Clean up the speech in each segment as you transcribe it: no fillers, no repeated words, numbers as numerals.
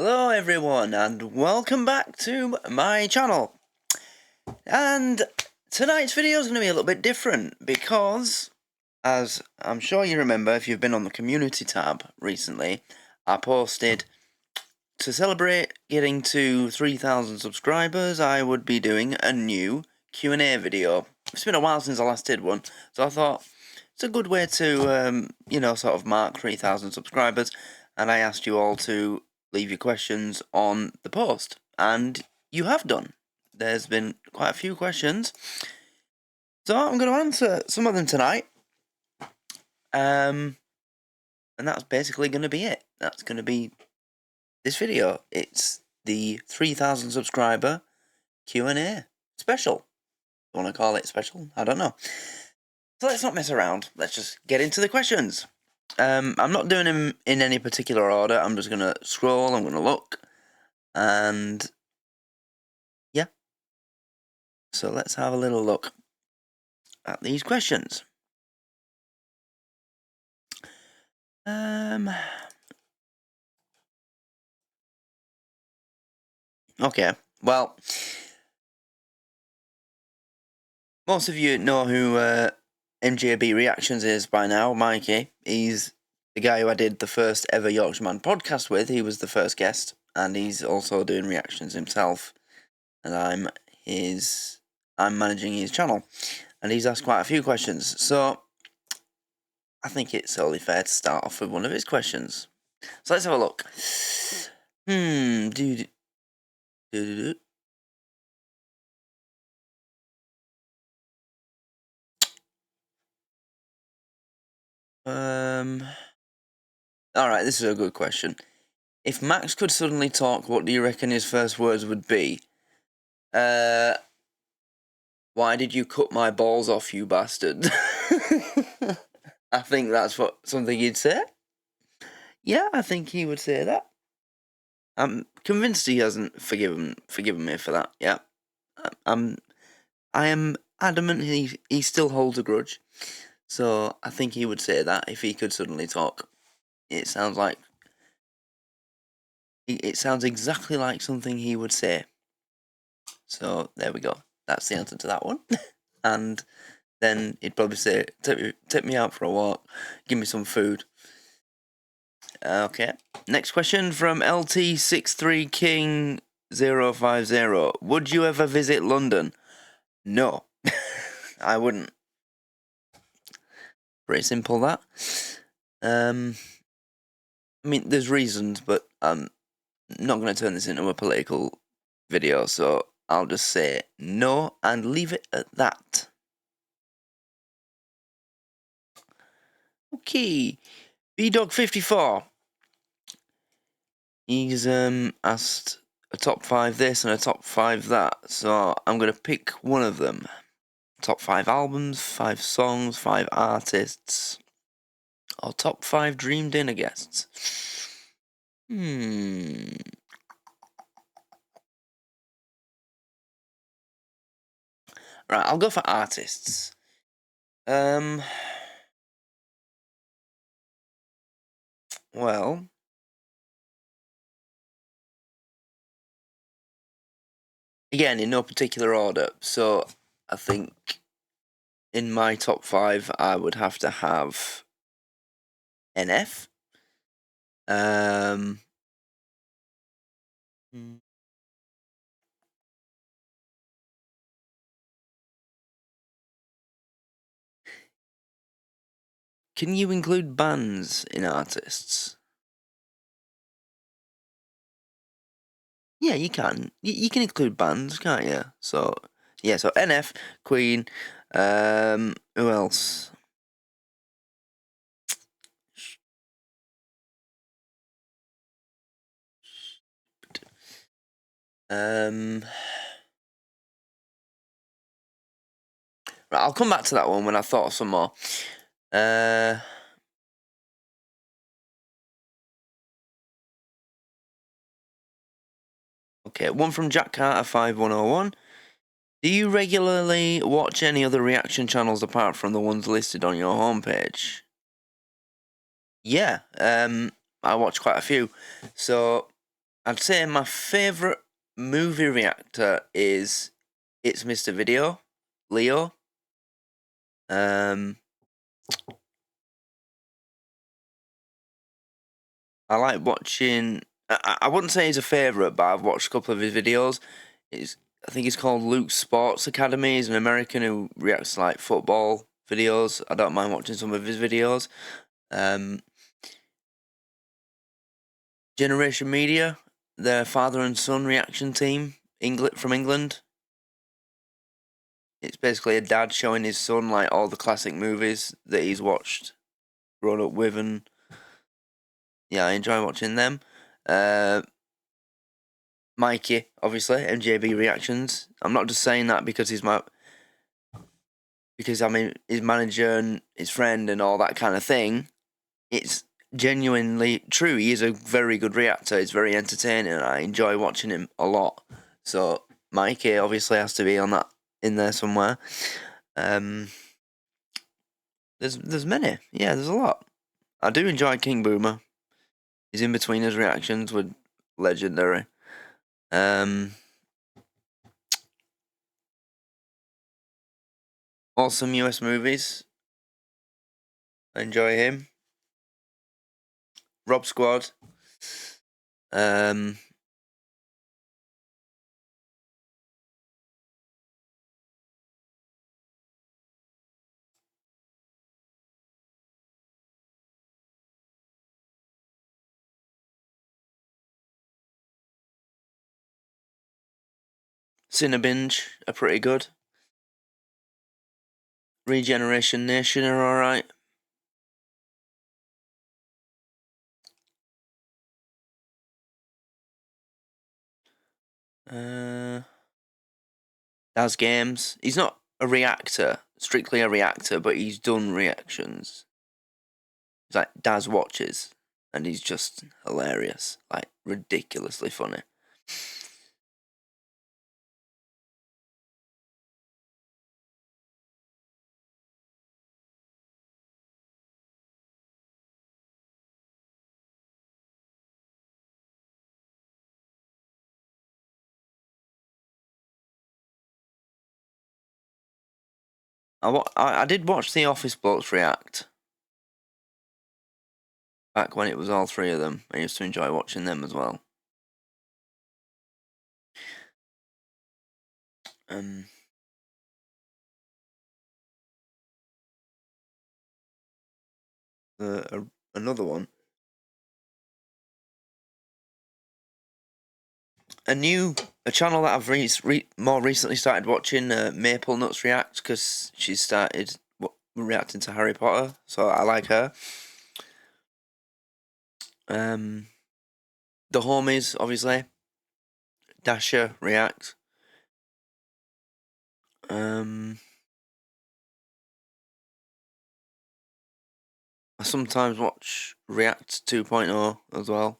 Hello everyone and welcome back to my channel. And tonight's video is going to be a little bit different because, as I'm sure you remember if you've been on the community tab recently, I posted to celebrate getting to 3,000 subscribers I would be doing a new Q&A video. It's been a while since I last did one, so I thought it's a good way to, sort of mark 3,000 subscribers, and I asked you all to leave your questions on the post, and you have done. There's been quite a few questions, so I'm going to answer some of them tonight, and that's basically going to be it. That's going to be this video. It's the 3,000 subscriber Q&A special. You want to call it special? I don't know. So let's not mess around. Let's just get into the questions. I'm not doing them in any particular order. I'm just going to scroll, I'm going to look, and yeah. So let's have a little look at these questions. Okay, well, most of you know who MJB Reactions is by now. Mikey. He's the guy who I did the first ever Yorkshireman podcast with. He was the first guest, and he's also doing reactions himself, and I'm managing his channel, and he's asked quite a few questions, so I think it's only fair to start off with one of his questions. So let's have a look. Alright, this is a good question. If Max could suddenly talk, what do you reckon his first words would be? Why did you cut my balls off, you bastard? I think that's something he'd say. Yeah, I think he would say that. I'm convinced he hasn't forgiven me for that. Yeah, I am adamant he still holds a grudge. So I think he would say that if he could suddenly talk. It sounds exactly like something he would say. So there we go. That's the answer to that one. And then he'd probably say, take me out for a walk, give me some food. Okay. Next question from LT63King050. Would you ever visit London? No. I wouldn't. Pretty simple, that. I mean, there's reasons, but I'm not going to turn this into a political video, so I'll just say no and leave it at that. Okay. BDog54. He's asked a top 5 this and a top 5 that, so I'm going to pick one of them. Top 5 albums, 5 songs, 5 artists, or top 5 dream dinner guests. Right, I'll go for artists. Well, again, in no particular order, so I think in my top 5 I would have to have NF. Can you include bands in artists? Yeah, you can. You can include bands, can't you? So, yeah, so NF, Queen, who else? Right, I'll come back to that one when I thought of some more. Okay, one from Jack Carter 5101. Do you regularly watch any other reaction channels apart from the ones listed on your homepage? Yeah, I watch quite a few. So I'd say my favourite movie reactor is It's Mr. Video, Leo. I like watching. I wouldn't say he's a favourite, but I've watched a couple of his videos. I think he's called Luke Sports Academy. He's an American who reacts to like football videos. I don't mind watching some of his videos. Generation Media, their father and son reaction team, from England. It's basically a dad showing his son like all the classic movies that he's watched, grown up with, and yeah, I enjoy watching them. Mikey, obviously, MJB Reactions. I'm not just saying that because because I'm his manager and his friend and all that kind of thing. It's genuinely true. He is a very good reactor. He's very entertaining, and I enjoy watching him a lot. So Mikey obviously has to be in there somewhere. There's many. Yeah, there's a lot. I do enjoy King Boomer. His in between his reactions were legendary. Awesome US movies. I enjoy him. Rob Squad. Cinebinge are pretty good. Regeneration Nation are alright. Daz Games. He's not a reactor, strictly a reactor, but he's done reactions. It's like Daz Watches, and he's just hilarious, like ridiculously funny. I did watch The Office Blokes react back when it was all three of them. I used to enjoy watching them as well. Another one. A channel that I've more recently started watching, Maple Nuts React, because she started reacting to Harry Potter, so I like her. The Homies, obviously. Dasher React. I sometimes watch React 2.0 as well.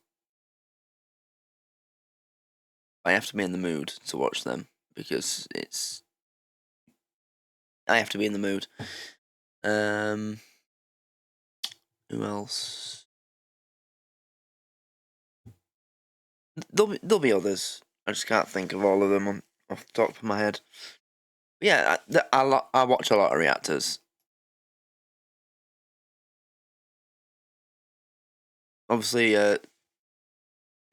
I have to be in the mood to watch them because I have to be in the mood. Who else? There'll be others. I just can't think of all of them off the top of my head. But yeah, I watch a lot of reactors. Obviously,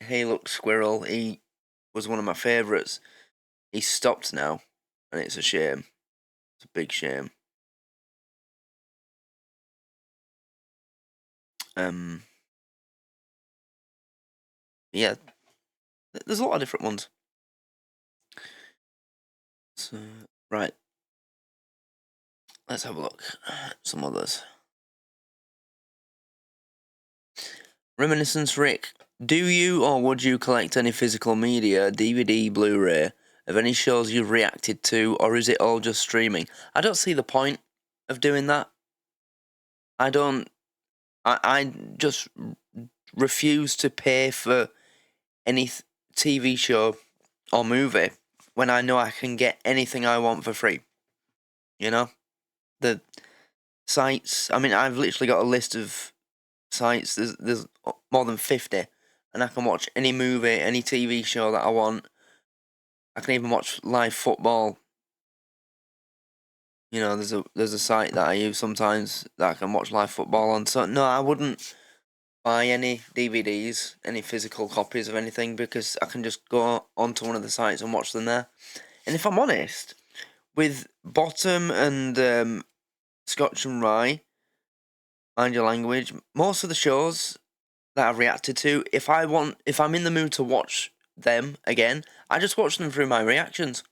Hey Look Squirrel, he was one of my favourites. He's stopped now, and it's a shame. It's a big shame. Yeah, there's a lot of different ones. So, right. Let's have a look. Some others. Reminiscence Rick. Do you or would you collect any physical media, DVD, Blu-ray, of any shows you've reacted to, or is it all just streaming? I don't see the point of doing that. I just refuse to pay for any TV show or movie when I know I can get anything I want for free. You know? The sites, I mean, I've literally got a list of sites. There's more than 50 and I can watch any movie, any TV show that I want. I can even watch live football. You know, there's a site that I use sometimes that I can watch live football on. So no, I wouldn't buy any DVDs, any physical copies of anything, because I can just go onto one of the sites and watch them there. And if I'm honest, with Bottom and Scotch and Rye, Mind Your Language, most of the shows that I've reacted to, if I'm in the mood to watch them again, I just watch them through my reactions,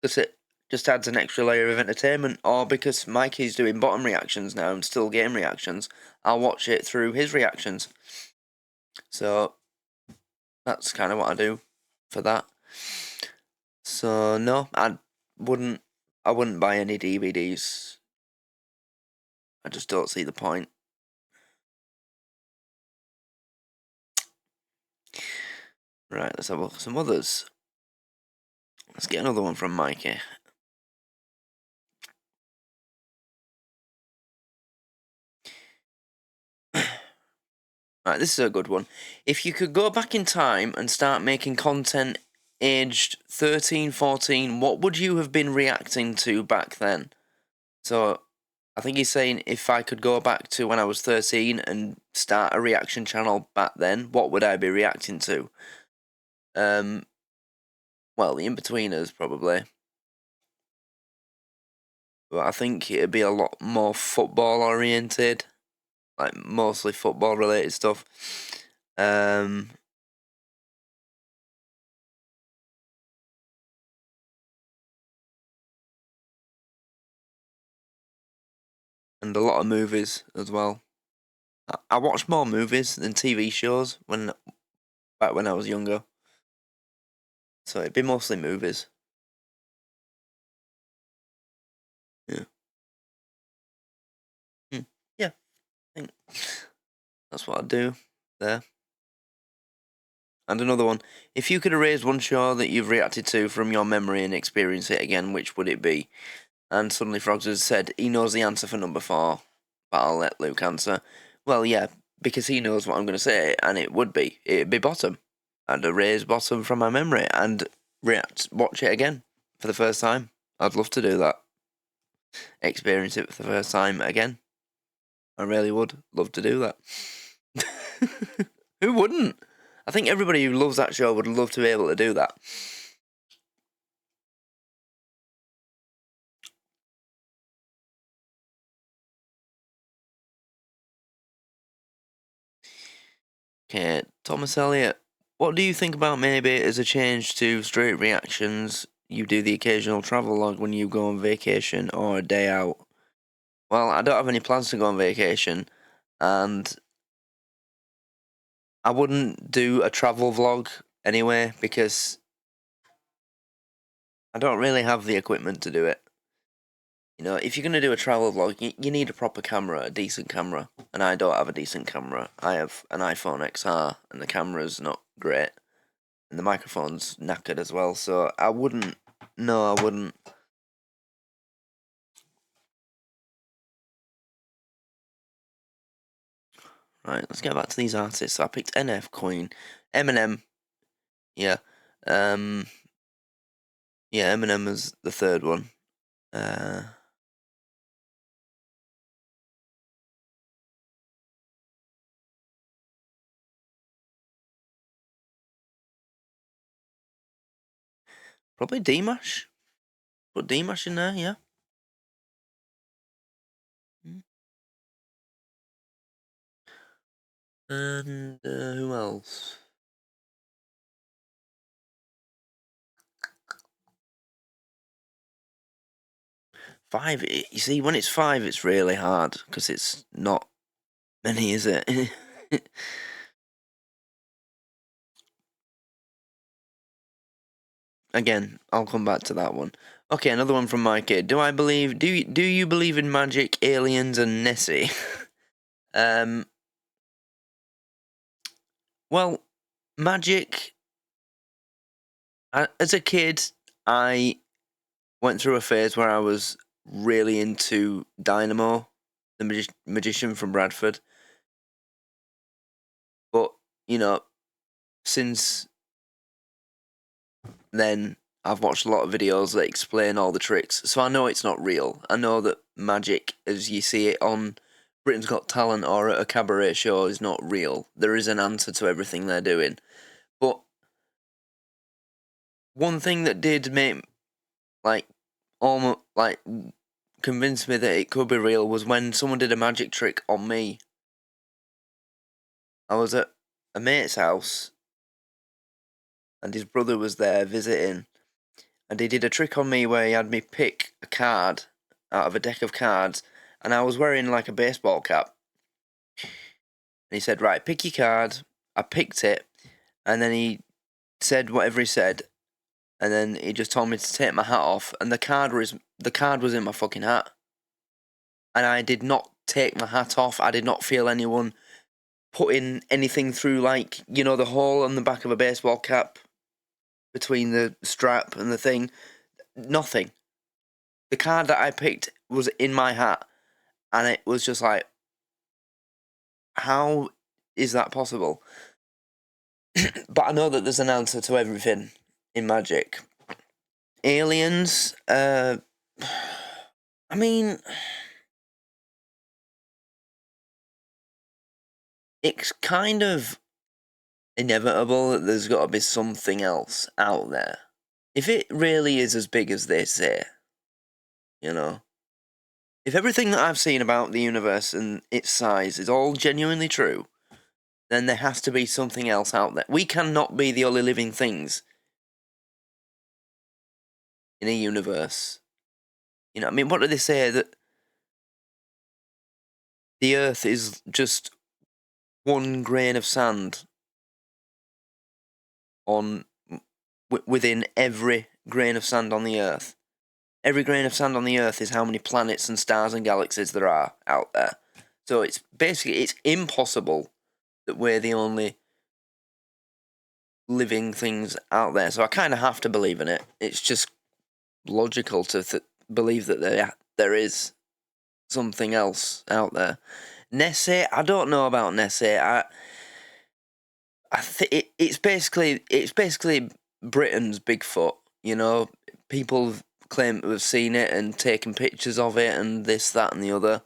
because it just adds an extra layer of entertainment. Or because Mikey's doing Bottom reactions now and Still Game reactions, I'll watch it through his reactions. So that's kind of what I do for that. So no, I wouldn't buy any DVDs. I just don't see the point. Right, let's have a look at some others. Let's get another one from Mikey. Right, this is a good one. If you could go back in time and start making content aged 13, 14, what would you have been reacting to back then? So, I think he's saying if I could go back to when I was 13 and start a reaction channel back then, what would I be reacting to? Well, the In-Betweeners, probably. But I think it'd be a lot more football-oriented. Like, mostly football-related stuff. And a lot of movies as well. I watched more movies than TV shows back when I was younger. So it'd be mostly movies. Yeah. Yeah, I think that's what I'd do there. And another one. If you could erase one show that you've reacted to from your memory and experience it again, which would it be? And Suddenly Frogs has said he knows the answer for number 4, but I'll let Luke answer. Well, yeah, because he knows what I'm going to say, and it'd be Bottom. I'd erase Bottom from my memory and watch it again for the first time. I'd love to do that. Experience it for the first time again. I really would love to do that. Who wouldn't? I think everybody who loves that show would love to be able to do that. Okay, Thomas Elliott, what do you think about maybe as a change to straight reactions, you do the occasional travel log when you go on vacation or a day out? Well, I don't have any plans to go on vacation, and I wouldn't do a travel vlog anyway, because I don't really have the equipment to do it. You know, if you're going to do a travel vlog, you need a proper camera, a decent camera, and I don't have a decent camera. I have an iPhone XR, and the camera's not great, and the microphone's knackered as well, so I wouldn't. No, I wouldn't. Right, let's get back to these artists. I picked NF Queen, Eminem. Yeah, yeah, Eminem was the third one. Probably Dimash. Put Dimash in there, yeah. And who else? Five. You see, when it's 5, it's really hard because it's not many, is it? Again, I'll come back to that one. Okay, another one from my kid. Do you believe in magic, aliens, and Nessie? Well, magic. As a kid, I went through a phase where I was really into Dynamo, the magician from Bradford. But, you know, since then, I've watched a lot of videos that explain all the tricks, so I know it's not real. I know that magic, as you see it on Britain's Got Talent or at a cabaret show, is not real. There is an answer to everything they're doing. But one thing that did make, almost, convince me that it could be real was when someone did a magic trick on me. I was at a mate's house, and his brother was there visiting, and he did a trick on me where he had me pick a card out of a deck of cards, and I was wearing like a baseball cap. And he said, right, pick your card. I picked it, and then he said whatever he said, and then he just told me to take my hat off, and the card was in my fucking hat. And I did not take my hat off. I did not feel anyone putting anything through, the hole on the back of a baseball cap between the strap and the thing. Nothing. The card that I picked was in my hat, and it was just like, how is that possible? But I know that there's an answer to everything in magic. Aliens, I mean, it's kind of inevitable that there's got to be something else out there. If it really is as big as they say, if everything that I've seen about the universe and its size is all genuinely true, then there has to be something else out there. We cannot be the only living things in a universe. What do they say? That the Earth is just one grain of sand within every grain of sand on the Earth. Every grain of sand on the Earth is how many planets and stars and galaxies there are out there. So it's impossible that we're the only living things out there. So I kind of have to believe in it. It's just logical to believe that there is something else out there. Nessie, I don't know about Nessie. I think it's basically Britain's Bigfoot. People claim to have seen it and taken pictures of it and this, that, and the other.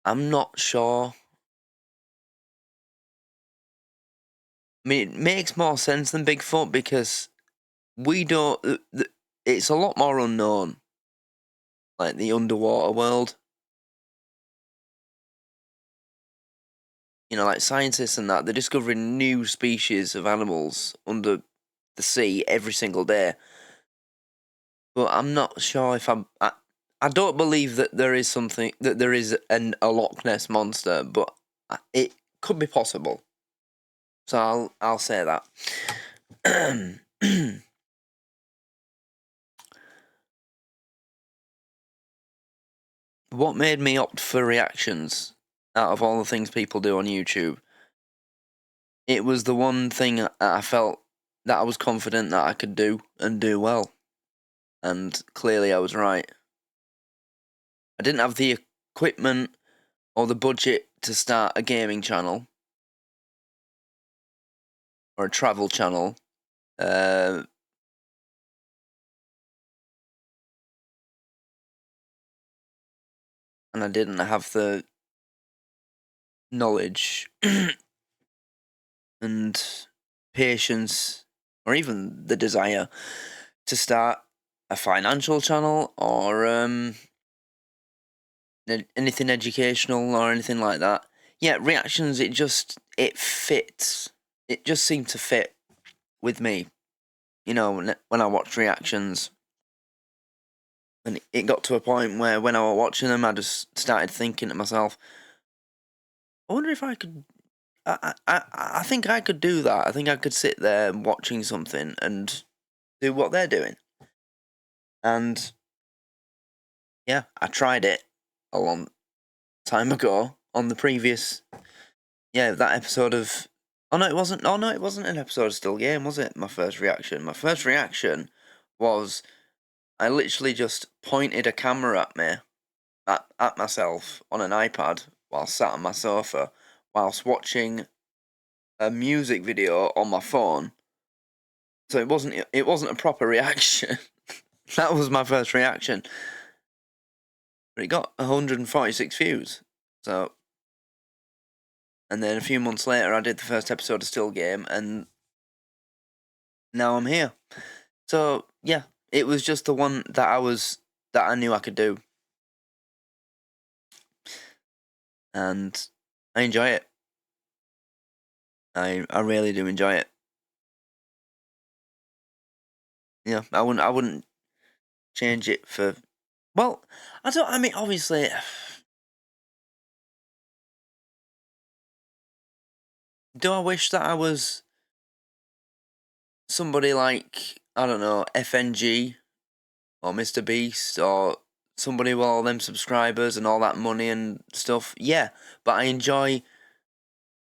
I'm not sure. It makes more sense than Bigfoot because we don't. It's a lot more unknown, like the underwater world. Like scientists and that, they're discovering new species of animals under the sea every single day. But I'm not sure if I don't believe that there is a Loch Ness monster, but it could be possible. So I'll say that. What made me opt for reactions out of all the things people do on YouTube? It was the one thing I felt that I was confident that I could do and do well. And clearly I was right. I didn't have the equipment or the budget to start a gaming channel or a travel channel. And I didn't have the knowledge and patience or even the desire to start a financial channel or anything educational or anything like that. Yeah, reactions, it fits. It just seemed to fit with me. When I watched reactions, and it got to a point where when I was watching them, I just started thinking to myself, I wonder if I could. I think I could do that. I think I could sit there watching something and do what they're doing. And yeah, I tried it a long time ago on the previous, that episode of. Oh no, it wasn't. Oh no, it wasn't an episode of Still Game, was it? My first reaction was I literally just pointed a camera at me, at myself on an iPad while sat on my sofa, whilst watching a music video on my phone, so it wasn't a proper reaction. That was my first reaction, but it got 146 views. So, and then a few months later, I did the first episode of Still Game, and now I'm here. So yeah, it was just the one that I knew I could do, and I enjoy it. I really do enjoy it. Yeah, I wouldn't change it for. Well, I mean, obviously, do I wish that I was somebody like, I don't know, FNG or Mr. Beast or somebody with all them subscribers and all that money and stuff? Yeah, but I enjoy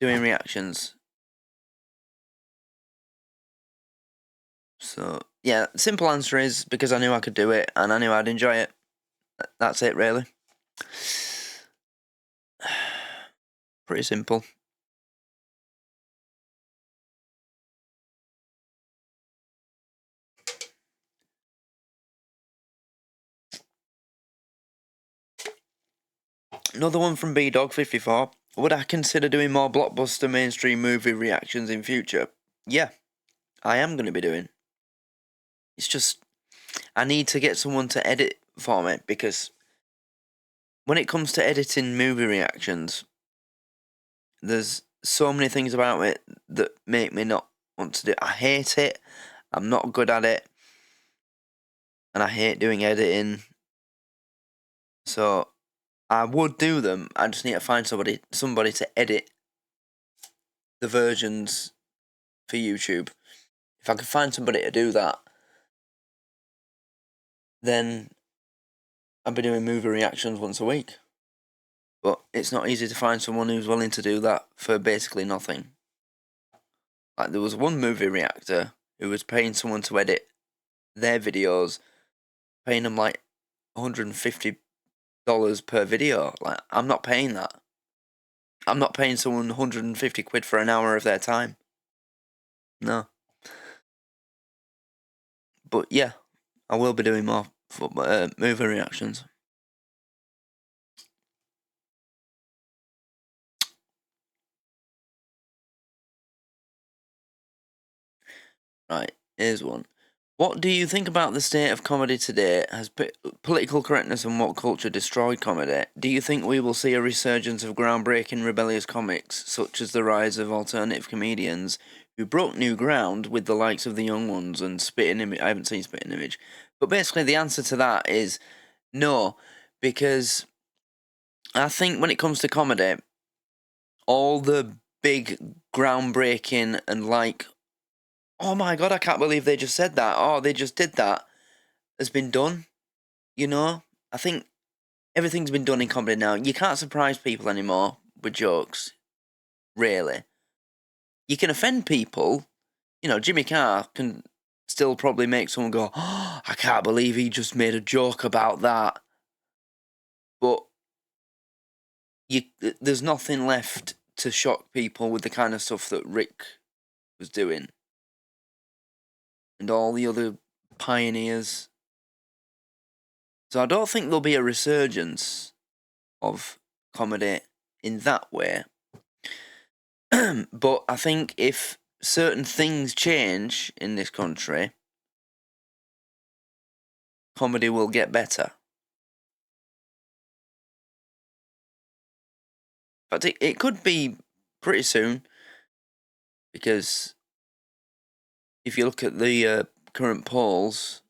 doing reactions. So, yeah, simple answer is because I knew I could do it and I knew I'd enjoy it. That's it, really. Pretty simple. Another one from BDog54. Would I consider doing more blockbuster mainstream movie reactions in future? Yeah, I am going to be doing. It's just, I need to get someone to edit for me, because when it comes to editing movie reactions, there's so many things about it that make me not want to do it. I hate it. I'm not good at it. And I hate doing editing. So I would do them. I just need to find somebody to edit the versions for YouTube. If I could find somebody to do that, then I'd be doing movie reactions once a week. But it's not easy to find someone who's willing to do that for basically nothing. Like, there was one movie reactor who was paying someone to edit their videos, paying them like $150 per video. Like, I'm not paying that. I'm not paying someone 150 quid for an hour of their time. No. But yeah, I will be doing more movie reactions. Right, here's one. What do you think about the state of comedy today? Has political correctness and woke culture destroyed comedy? Do you think we will see a resurgence of groundbreaking rebellious comics, such as the rise of alternative comedians who broke new ground with the likes of the Young Ones and Spitting Image? I haven't seen Spitting Image. But basically the answer to that is no, because I think when it comes to comedy, all the big groundbreaking and like, oh my god, I can't believe they just said that, oh, they just did that, has been done, you know? I think everything's been done in comedy now. You can't surprise people anymore with jokes, really. You can offend people. You know, Jimmy Carr can still probably make someone go, oh, I can't believe he just made a joke about that. But there's nothing left to shock people with the kind of stuff that Rick was doing. And all the other pioneers. So I don't think there'll be a resurgence of comedy in that way. But I think if certain things change in this country, comedy will get better. But it could be pretty soon, because if you look at the current polls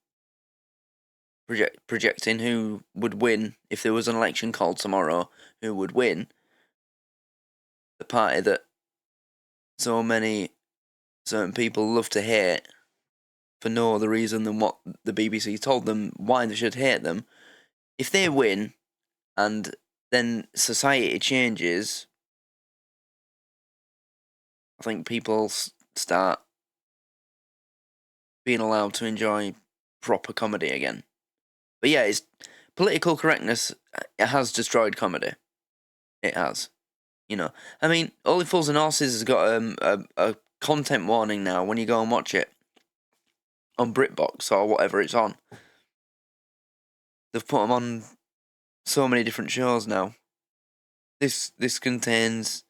projecting who would win if there was an election called tomorrow, who would win, the party that so many certain people love to hate for no other reason than what the BBC told them why they should hate them, if they win and then society changes, I think people start being allowed to enjoy proper comedy again. But yeah, it's political correctness. It has destroyed comedy. It has. You know, I mean, Only Fools and Horses has got a content warning now when you go and watch it on BritBox or whatever it's on. They've put them on so many different shows now. This contains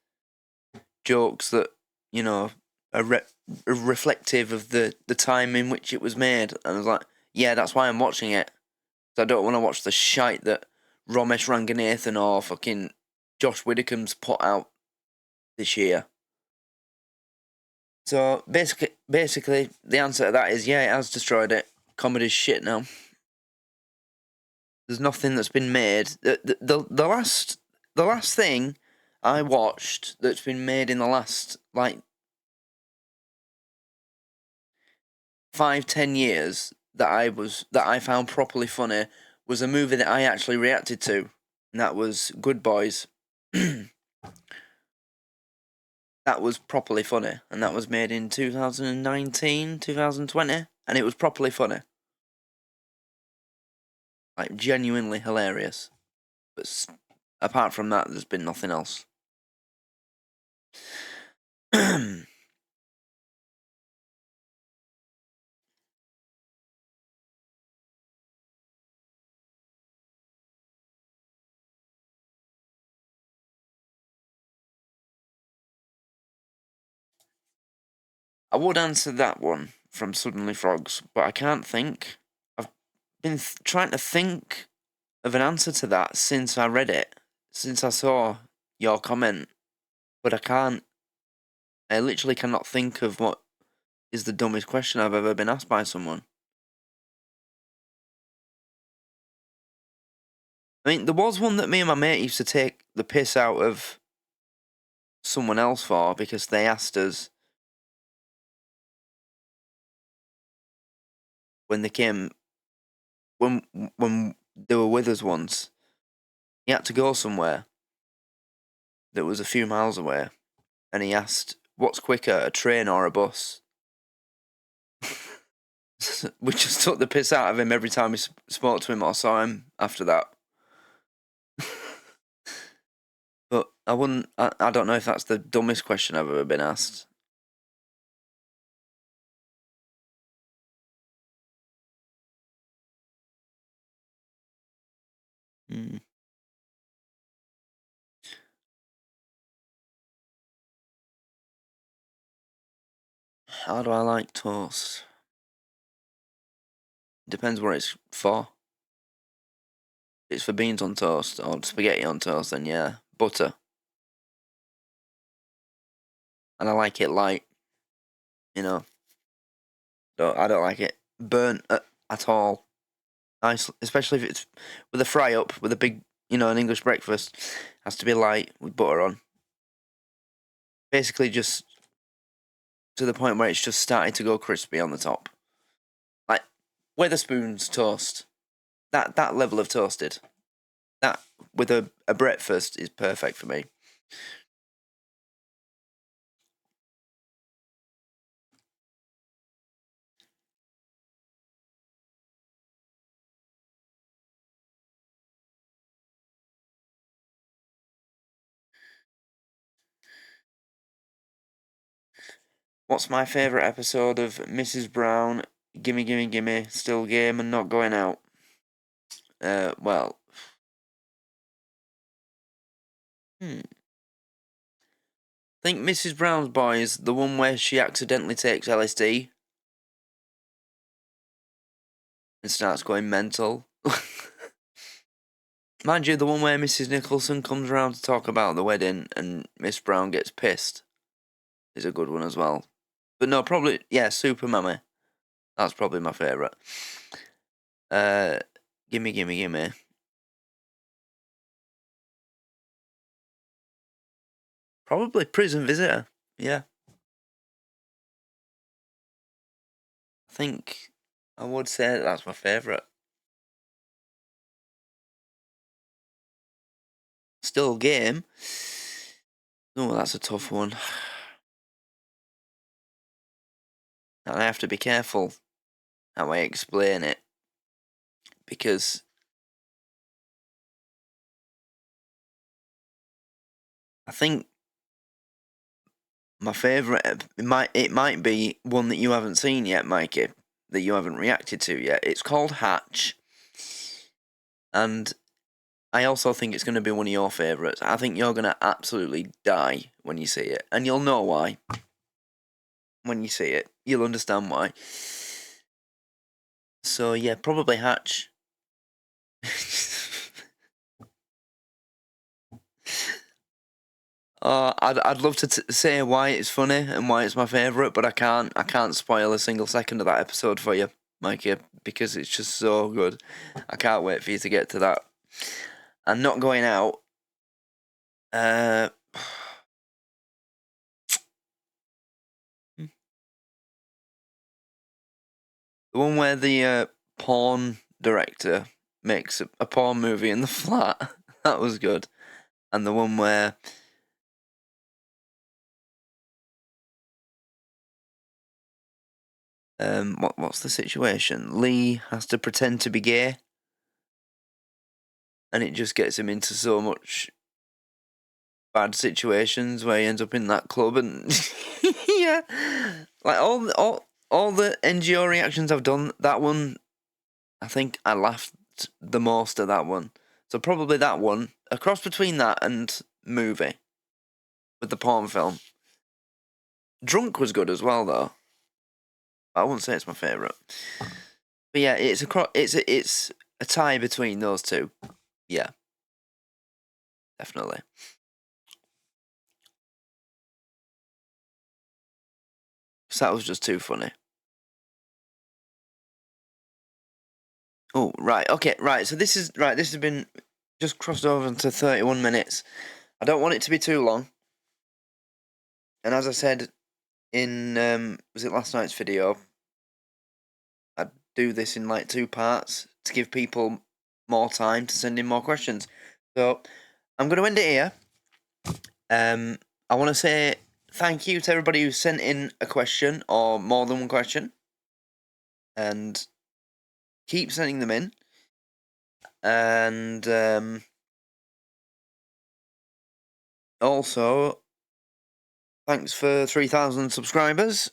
jokes that, you know, are reflective of the time in which it was made. And I was like, yeah, that's why I'm watching it. So I don't want to watch the shite that Ramesh Ranganathan or fucking Josh Widdicombe's put out this year. So basically, the answer to that is yeah, it has destroyed it. Comedy's shit now. There's nothing that's been made. The last thing I watched that's been made in the last like 5-10 years that I found properly funny was a movie that I actually reacted to, and that was Good Boys. That was properly funny, and that was made in 2019, 2020, and it was properly funny. Like, genuinely hilarious. But apart from that, there's been nothing else. I would answer that one from Suddenly Frogs, but I can't think. I've been trying to think of an answer to that since I read it, since I saw your comment, but I can't. I literally cannot think of what is the dumbest question I've ever been asked by someone. I mean, there was one that me and my mate used to take the piss out of someone else for because they asked us when they came, when they were with us once. He had to go somewhere that was a few miles away, and he asked, "What's quicker, a train or a bus?" We just took the piss out of him every time we spoke to him or saw him after that. But I wouldn't. I don't know if that's the dumbest question I've ever been asked. Hmm. How do I like toast? Depends what it's for. If it's for beans on toast or spaghetti on toast, then yeah, butter. And I like it light, you know. I don't like it burnt at all. Nice, especially if it's with a fry up with a big, an English breakfast. Has to be light with butter on. Basically, just to the point where it's just starting to go crispy on the top, like Weatherspoon's toast. That level of toasted, that with a breakfast is perfect for me. What's my favourite episode of Mrs. Brown? Gimme, gimme, gimme, still game and not going out. Well, I think Mrs. Brown's Boys, the one where she accidentally takes LSD and starts going mental. Mind you, the one where Mrs. Nicholson comes around to talk about the wedding and Miss Brown gets pissed is a good one as well. But no, probably, yeah, Super Mummy. That's probably my favourite. Gimme, gimme, gimme. Probably Prison Visitor, yeah. I think I would say that's my favourite. Still game. Oh, that's a tough one. And I have to be careful how I explain it. Because I think my favourite, it might be one that you haven't seen yet, Mikey, that you haven't reacted to yet. It's called Hatch, and I also think it's going to be one of your favourites. I think you're going to absolutely die when you see it, and you'll know why. When you see it, you'll understand why. So yeah, probably Hatch. I'd love to say why it's funny and why it's my favourite, but I can't spoil a single second of that episode for you, Mikey, because it's just so good. I can't wait for you to get to that. And not going out. The one where the porn director makes a porn movie in the flat. That was good. And the one where what's the situation? Lee has to pretend to be gay, and it just gets him into so much bad situations where he ends up in that club, and yeah, like all the NGO reactions I've done, that one, I think I laughed the most at that one. So probably that one, a cross between that and movie with the porn film. Drunk was good as well, though. I wouldn't say it's my favourite, but yeah, it's a tie between those two. Yeah, definitely. So that was just too funny. Oh, right, okay, right. So this has been just crossed over into 31 minutes. I don't want it to be too long. And as I said in was it last night's video, I'd do this in like 2 parts to give people more time to send in more questions. So I'm going to end it here. I want to say thank you to everybody who sent in a question or more than one question, and keep sending them in. And also, thanks for 3,000 subscribers.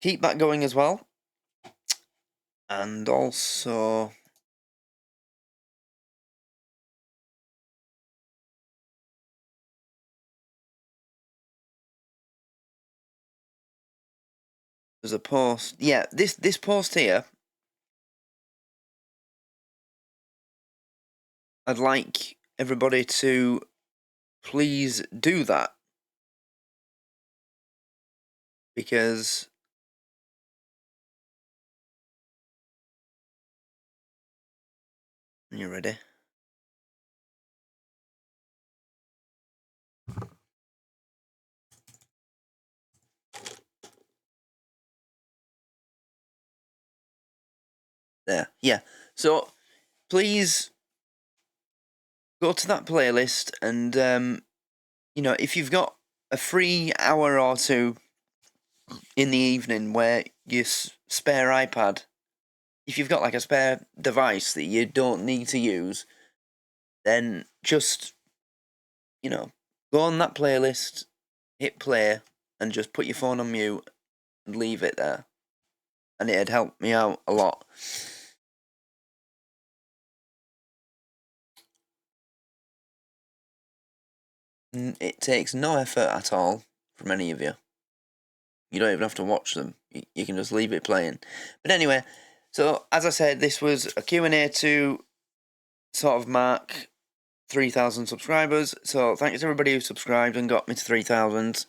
Keep that going as well. And also, there's a post. Yeah, this post here, I'd like everybody to please do that, because you ready? There, yeah. So please go to that playlist, and you know, if you've got a free hour or two in the evening where you spare iPad, if you've got like a spare device that you don't need to use, then just, you know, go on that playlist, hit play, and just put your phone on mute and leave it there. And it'd help me out a lot. It takes no effort at all from any of you. You don't even have to watch them. You can just leave it playing. But anyway, so as I said, this was a Q&A to sort of mark 3,000 subscribers. So thanks to everybody who subscribed and got me to 3,000.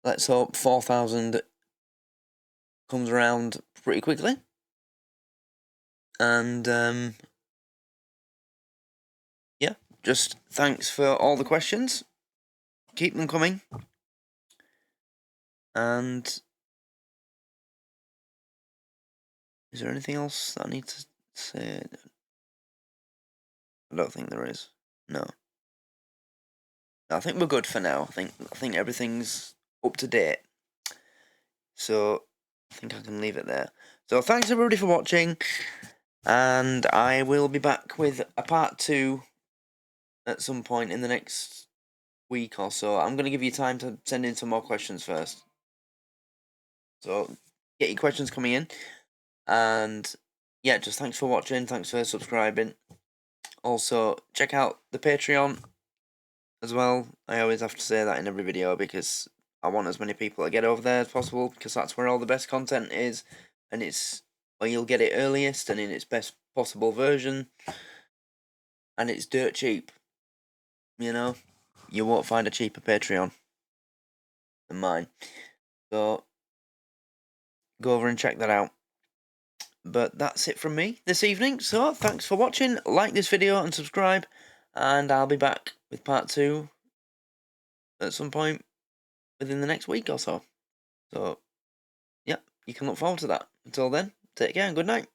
Let's hope 4,000 comes around pretty quickly. And yeah, just thanks for all the questions. Keep them coming. And is there anything else that I need to say? I don't think there is. No. I think we're good for now. I think everything's up to date. So I think I can leave it there. So thanks everybody for watching, and I will be back with a part 2 at some point in the next week or so. I'm going to give you time to send in some more questions first. So get your questions coming in. And yeah, just thanks for watching. Thanks for subscribing. Also, check out the Patreon as well. I always have to say that in every video because I want as many people to get over there as possible, because that's where all the best content is, and it's where you'll get it earliest and in its best possible version, and it's dirt cheap. You know, you won't find a cheaper Patreon than mine. So go over and check that out. But that's it from me this evening. So thanks for watching. Like this video and subscribe, and I'll be back with part 2 at some point within the next week or so. So, yeah, you can look forward to that. Until then, take care and good night.